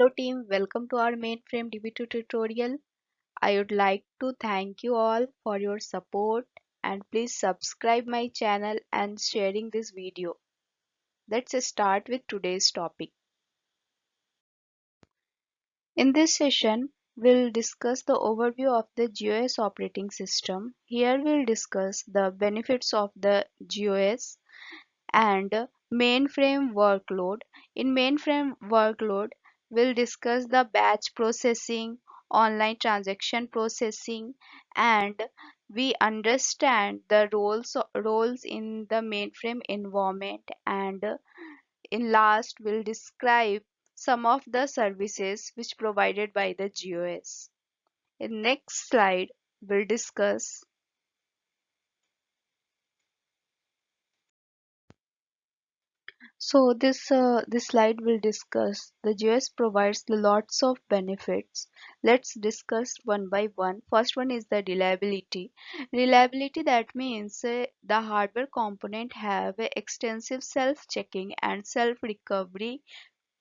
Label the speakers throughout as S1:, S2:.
S1: Hello team, welcome to our mainframe DB2 tutorial. I would like to thank you all for your support and please subscribe my channel and sharing this video. Let's start with today's topic. In this session, we'll discuss the overview of the GOS operating system. Here we'll discuss the benefits of the GOS and mainframe workload. In mainframe workload, we'll discuss the batch processing, online transaction processing, and we understand the roles in the mainframe environment. And in last, we'll describe some of the services which provided by the GOS. In next slide, we'll discuss. So this slide will discuss the GIS provides lots of benefits. Let's discuss one by one. First one is the reliability. Reliability, that means the hardware component have a extensive self-checking and self-recovery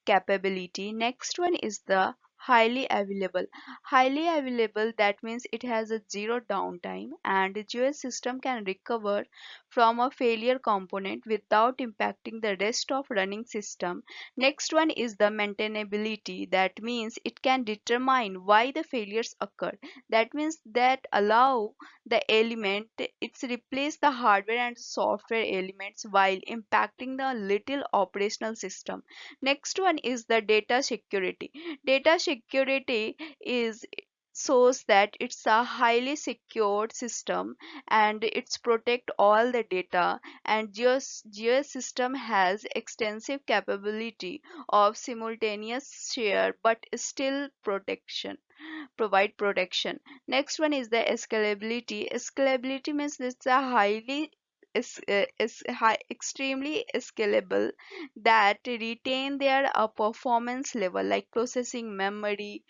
S1: capability. Next one is the highly available. Highly available, that means it has a zero downtime and the GOS system can recover from a failure component without impacting the rest of running system. Next one is the maintainability, that means it can determine why the failures occur. That means that allow the element it's replace the hardware and software elements while impacting the little operational system. Next one is the data security. Data security is shows that it's a highly secured system and it's protect all the data, and GIS system has extensive capability of simultaneous share but still provide protection. Next one is the scalability. Scalability means it's a extremely scalable that retain their performance level like processing memory,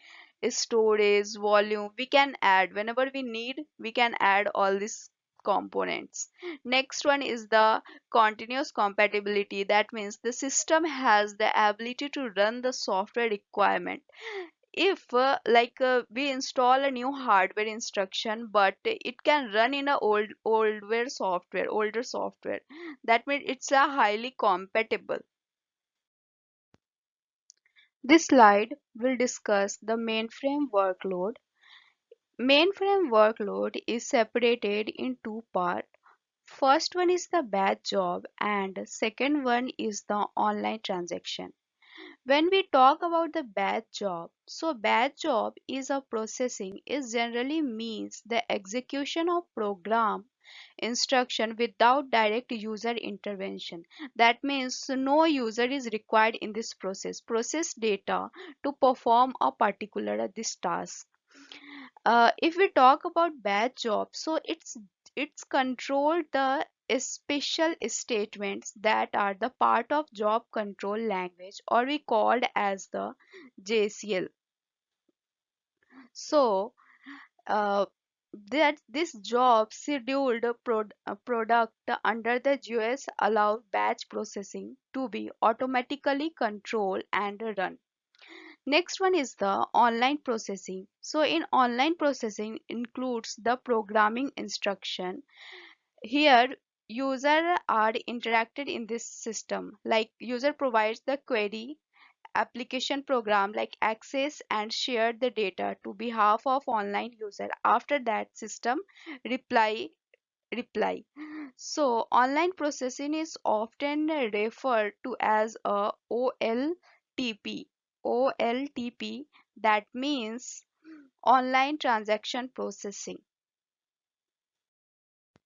S1: storage, volume. We can add whenever we need, we can add all these components. Next one is the continuous compatibility. That means the system has the ability to run the software requirement if we install a new hardware instruction but it can run in a older software, that means it's a highly compatible. This slide will discuss the mainframe workload. Mainframe workload is separated in two parts. First one is the batch job and second one is the online transaction. When we talk about the batch job, so batch job is a processing is generally means the execution of program instruction without direct user intervention. That means no user is required in this process data to perform a particular this task. If we talk about batch job, so it's control the special statements that are the part of job control language or we called as the JCL. So that this job scheduled product under the GOS allow batch processing to be automatically controlled and run. Next one is the online processing. So in online processing includes the programming instruction. Here user are interacted in this system like user provides the query, application program like access and share the data to behalf of online user. After that system reply. So online processing is often referred to as a OLTP. That means online transaction processing.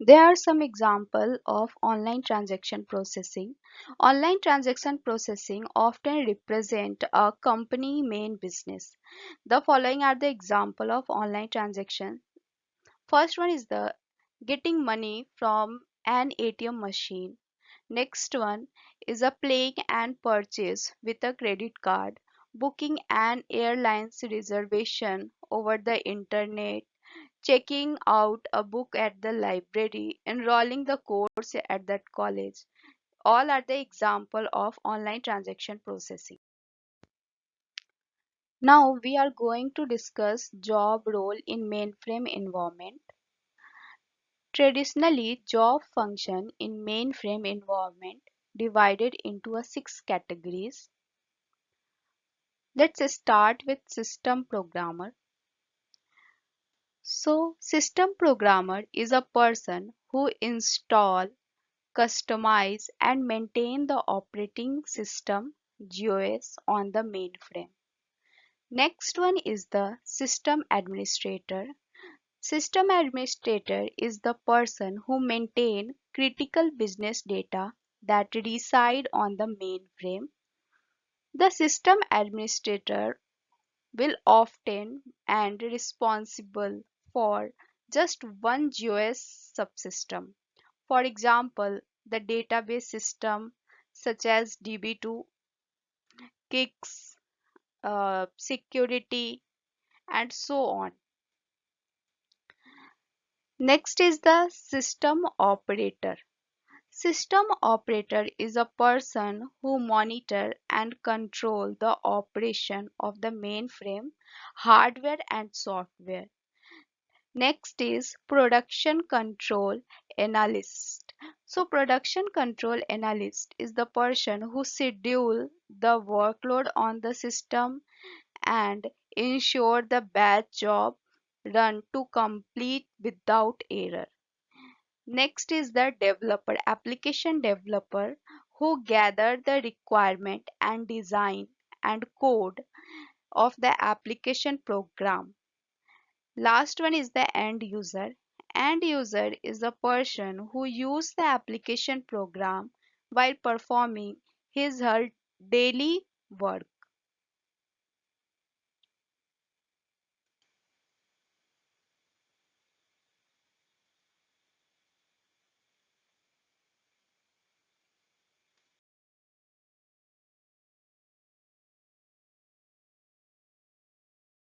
S1: There are some examples of online transaction processing. Online transaction processing often represent a company main business. The following are the example of online transaction. First one is the getting money from an ATM machine. Next one is a paying and purchase with a credit card, booking an airline's reservation over the internet, checking out a book at the library, enrolling the course at that college. All are the example of online transaction processing. Now we are going to discuss job role in mainframe environment. Traditionally, job function in mainframe environment divided into a 6 categories. Let's start with system programmer. So, system programmer is a person who install, customize and maintain the operating system (GOS) on the mainframe. Next one is the system administrator. System administrator is the person who maintain critical business data that reside on the mainframe. The system administrator will often and responsible for just one GOS subsystem. For example, the database system such as DB2, KICS, security, and so on. Next is the system operator. System operator is a person who monitor and control the operation of the mainframe hardware and software. Next is production control analyst. So production control analyst is the person who schedule the workload on the system and ensure the batch job run to complete without error. Next is the developer, application developer who gather the requirement and design and code of the application program. Last one is the end user. End user is the person who use the application program while performing his her daily work.